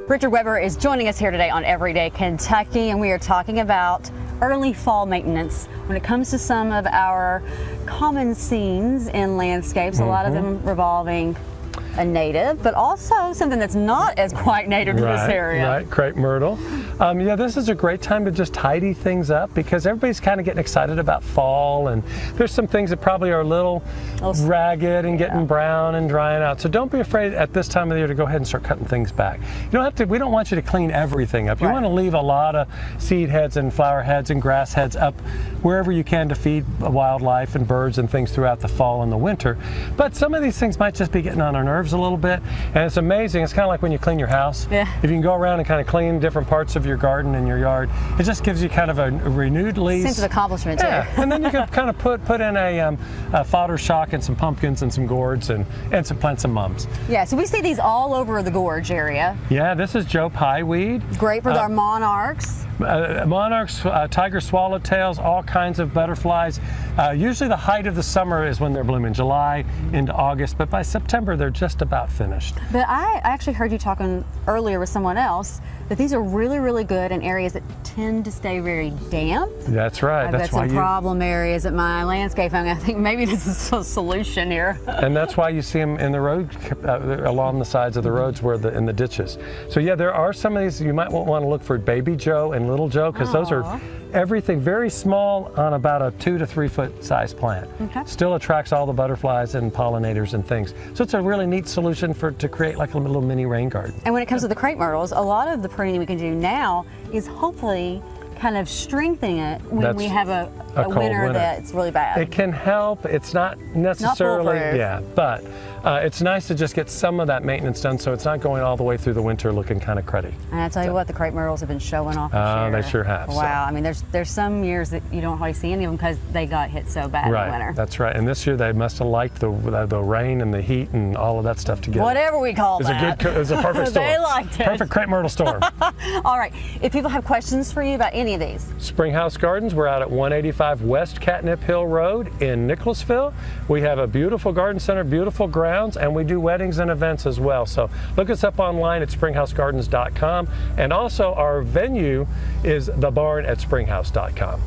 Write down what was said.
Richard Weber is joining us here today on Everyday Kentucky, and we are talking about early fall maintenance when it comes to some of our common scenes in landscapes, a lot of them revolving a native, but also something that's not as quite native to this area. Right, crepe myrtle. Yeah, this is a great time to just tidy things up because everybody's kind of getting excited about fall, and there's some things that probably are a little ragged and getting brown and drying out. So don't be afraid at this time of the year to go ahead and start cutting things back. You don't have to. We don't want you to clean everything up. You want to leave a lot of seed heads and flower heads and grass heads up wherever you can to feed wildlife and birds and things throughout the fall and the winter. But some of these things might just be getting on our nerves a little bit, and it's amazing. It's kind of like when you clean your house. Yeah. If you can go around and kind of clean different parts of your garden and your yard, it just gives you kind of a renewed lease. Sense of accomplishment too. Yeah, and then you can kind of put in a fodder shock and some pumpkins and some gourds and plant some mums. Yeah, so we see these all over the gorge area. Yeah, this is Joe Pie weed. Great for our monarchs. Monarchs, tiger swallowtails, all kinds of butterflies. Usually the height of the summer is when they're blooming, July into August, but by September they're just about finished. But I actually heard you talking earlier with someone else that these are really, really good in areas that tend to stay very damp. That's right. I've that's got why some problem areas at my landscape. I think maybe this is a solution here. And that's why you see them in the road, along the sides of the roads, in the ditches. So yeah, there are some of these. You might want to look for Baby Joe and Little Joe, because those are everything very small on about a 2 to 3 foot size plant. Okay. Still attracts all the butterflies and pollinators and things. So it's a really neat solution to create like a little mini rain garden. And when it comes to the crepe myrtles, a lot of the pruning we can do now is hopefully kind of strengthening it when we have a winter that's really bad. It can help. It's not necessarily, but it's nice to just get some of that maintenance done so it's not going all the way through the winter looking kind of cruddy. And I tell you what, the crepe myrtles have been showing off this year. They sure have. Wow, I mean there's some years that you don't hardly see any of them because they got hit so bad in the winter. That's right. And this year they must have liked the rain and the heat and all of that stuff together. Whatever we call that. It was a perfect storm. They liked it. Perfect crepe myrtle storm. All right, if people have questions for you about any of these. Springhouse Gardens, we're out at 185 West Catnip Hill Road in Nicholasville. We have a beautiful garden center, beautiful grounds, and we do weddings and events as well. So look us up online at springhousegardens.com, and also our venue is the barn at springhouse.com.